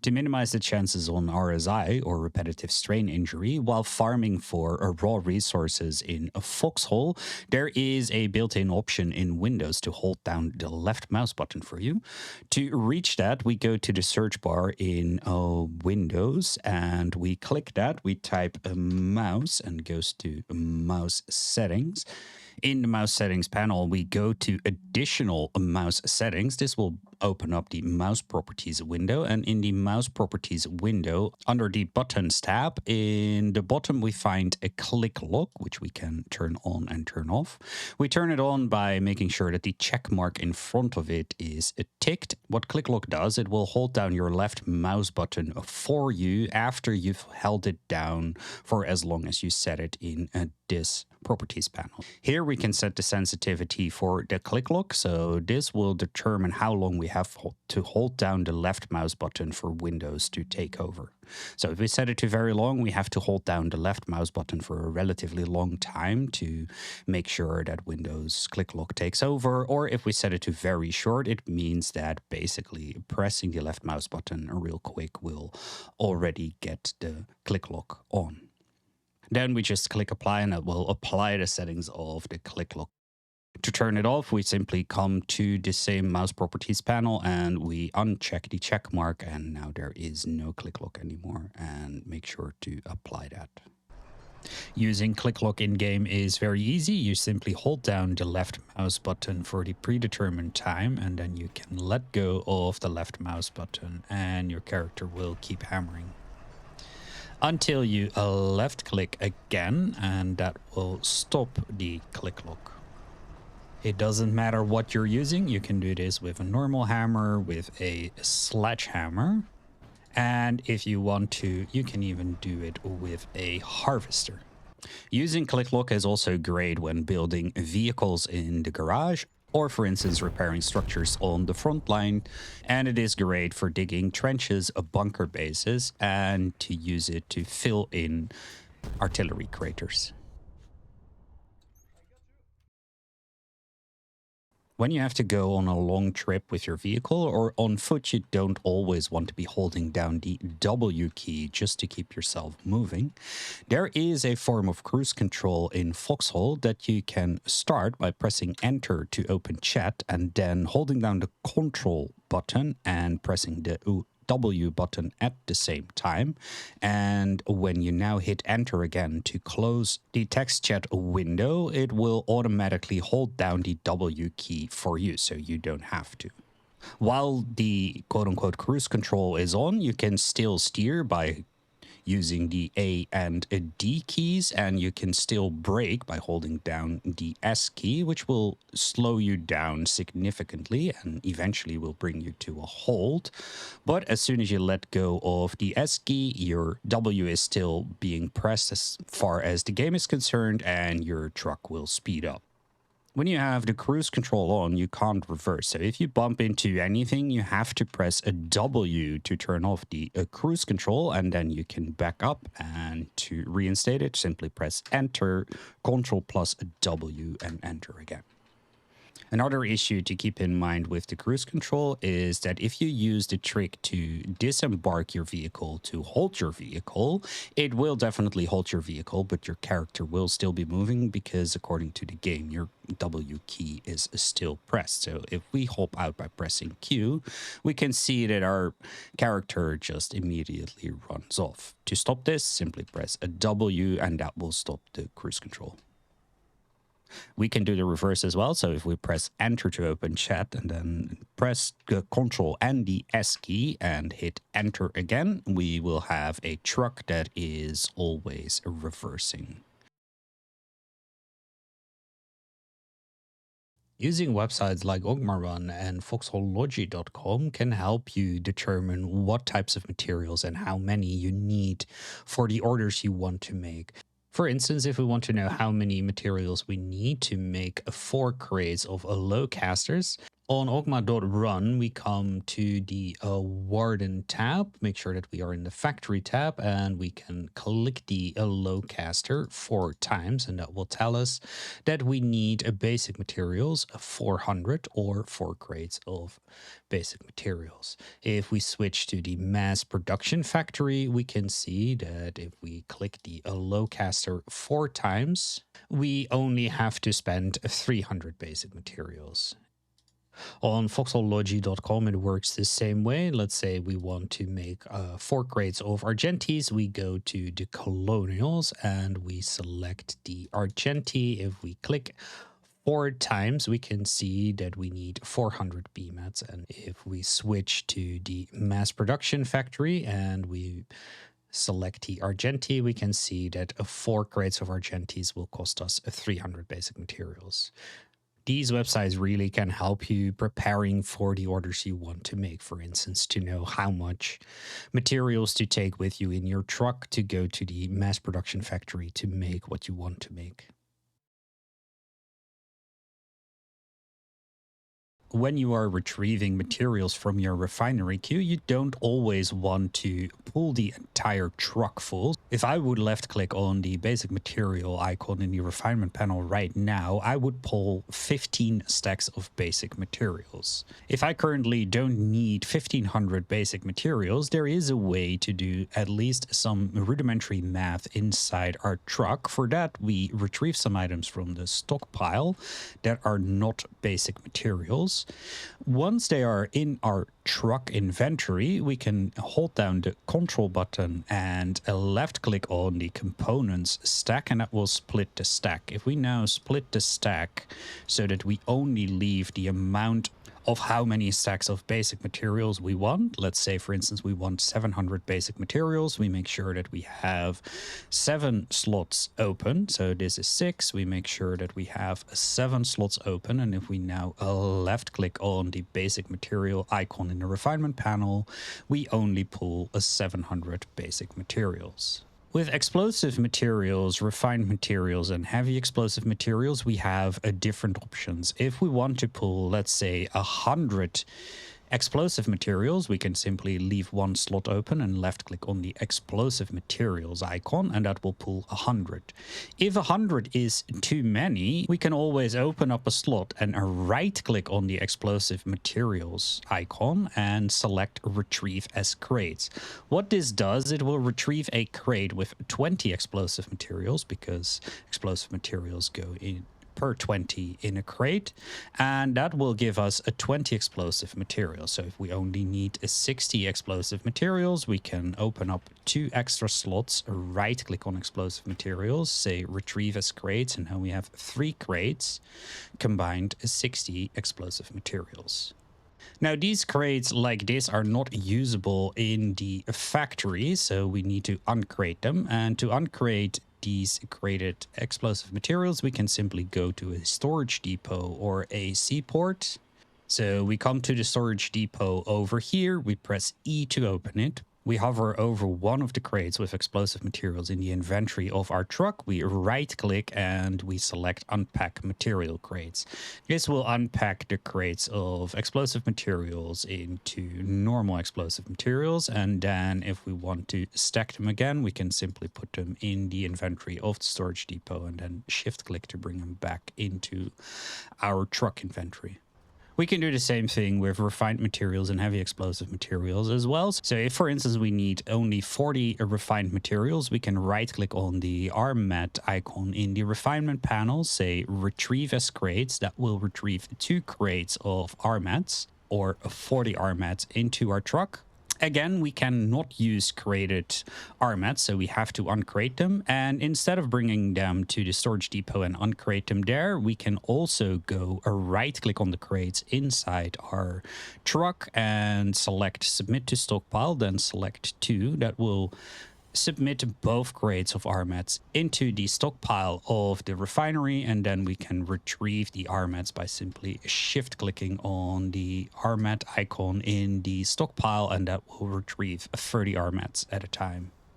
To minimize the chances on RSI or repetitive strain injury while farming for raw resources in a Foxhole, there is a built-in option in Windows to hold down the left mouse button for you. To reach that, we go to the search bar in Windows and we click that. We type a mouse and goes to mouse settings. In the mouse settings panel, we go to additional mouse settings. This will open up the mouse properties window. And in the mouse properties window, under the buttons tab, in the bottom, we find a click lock, which we can turn on and turn off. We turn it on by making sure that the check mark in front of it is ticked. What click lock does, it will hold down your left mouse button for you after you've held it down for as long as you set it in this properties panel. Here we can set the sensitivity for the click lock, so this will determine how long we have to hold down the left mouse button for Windows to take over. So if we set it to very long, we have to hold down the left mouse button for a relatively long time to make sure that Windows click lock takes over. Or if we set it to very short, it means that basically pressing the left mouse button real quick will already get the click lock on. Then we just click apply and it will apply the settings of the click lock. To turn it off, we simply come to the same mouse properties panel and we uncheck the check mark, and now there is no click lock anymore, and make sure to apply that. Using click lock in game is very easy. You simply hold down the left mouse button for the predetermined time and then you can let go of the left mouse button and your character will keep hammering until you left click again, and that will stop the click lock. It doesn't matter what you're using. You can do this with a normal hammer, with a sledgehammer, and if you want to, you can even do it with a harvester. Using click lock is also great when building vehicles in the garage, or for instance repairing structures on the front line, and it is great for digging trenches, bunker bases, and to use it to fill in artillery craters. When you have to go on a long trip with your vehicle or on foot, you don't always want to be holding down the W key just to keep yourself moving. There is a form of cruise control in Foxhole that you can start by pressing enter to open chat and then holding down the control button and pressing the W button at the same time. And when you now hit enter again to close the text chat window, it will automatically hold down the W key for you, so you don't have to. While the quote-unquote cruise control is on, you can still steer by using the A and D keys, and you can still brake by holding down the S key, which will slow you down significantly and eventually will bring you to a halt. But as soon as you let go of the S key, your W is still being pressed as far as the game is concerned, and your truck will speed up. When you have the cruise control on, you can't reverse. So if you bump into anything, you have to press a W to turn off the cruise control, and then you can back up. And to reinstate it, simply press enter, control plus W, and enter again. Another issue to keep in mind with the cruise control is that if you use the trick to disembark your vehicle to halt your vehicle, it will definitely halt your vehicle, but your character will still be moving because according to the game, your W key is still pressed. So if we hop out by pressing Q, we can see that our character just immediately runs off. To stop this, simply press a W and that will stop the cruise control. We can do the reverse as well. So if we press enter to open chat and then press the control and the S key and hit enter again, we will have a truck that is always reversing. Using websites like Ogmarrun and FoxholeLogi.com can help you determine what types of materials and how many you need for the orders you want to make. For instance, if we want to know how many materials we need to make 4 crates of low casters, On ogma.run, we come to the Warden tab. Make sure that we are in the factory tab, and we can click the Lowcaster 4 times, and that will tell us that we need a basic materials 400 or 4 crates of basic materials. If we switch to the mass production factory, we can see that if we click the Lowcaster 4 times, we only have to spend 300 basic materials. On foxholelogi.com, it works the same way. Let's say we want to make 4 crates of Argentis. We go to the colonials and we select the Argenti. If we click 4 times, we can see that we need 400 BMATs. And if we switch to the mass production factory and we select the Argenti, we can see that 4 crates of Argentis will cost us 300 basic materials. These websites really can help you preparing for the orders you want to make, for instance, to know how much materials to take with you in your truck to go to the mass production factory to make what you want to make. When you are retrieving materials from your refinery queue, you don't always want to pull the entire truck full. If I would left click on the basic material icon in the refinement panel right now, I would pull 15 stacks of basic materials. If I currently don't need 1500 basic materials, there is a way to do at least some rudimentary math inside our truck. For that, we retrieve some items from the stockpile that are not basic materials. Once they are in our truck inventory, we can hold down the control button and left click on the components stack, and that will split the stack. If we now split the stack so that we only leave the amount of how many stacks of basic materials we want. Let's say, for instance, we want 700 basic materials. We make sure that we have 7 slots open. So this is 6. We make sure that we have 7 slots open. And if we now left click on the basic material icon in the refinement panel, we only pull 700 basic materials. With explosive materials, refined materials, and heavy explosive materials, we have different options. If we want to pull, let's say, 100 explosive materials, we can simply leave 1 slot open and left click on the explosive materials icon, and that will pull 100. If 100 is too many, we can always open up a slot and right click on the explosive materials icon and select retrieve as crates. What this does, it will retrieve a crate with 20 explosive materials, because explosive materials go in per 20 in a crate, and that will give us a 20 explosive materials. So if we only need a 60 explosive materials, we can open up 2 extra slots, right click on explosive materials, say retrieve as crates, and now we have 3 crates combined 60 explosive materials. Now, these crates like this are not usable in the factory, so we need to uncrate them. And to uncrate these crated explosive materials, we can simply go to a storage depot or a seaport. So we come to the storage depot over here, we press E to open it. We hover over one of the crates with explosive materials in the inventory of our truck. We right click and we select unpack material crates. This will unpack the crates of explosive materials into normal explosive materials. And then if we want to stack them again, we can simply put them in the inventory of the storage depot and then shift click to bring them back into our truck inventory. We can do the same thing with refined materials and heavy explosive materials as well. So if, for instance, we need only 40 refined materials, we can right click on the RMAT icon in the refinement panel, say retrieve as crates. That will retrieve 2 crates of RMATs or 40 RMATs into our truck. Again, we cannot use created RMATs, so we have to uncrate them. And instead of bringing them to the storage depot and uncrate them there, we can also go right click on the crates inside our truck and select submit to stockpile, then select 2. That will submit both crates of RMATs into the stockpile of the refinery, and then we can retrieve the RMATs by simply shift clicking on the RMAT icon in the stockpile, and that will retrieve 30 RMATs at a time.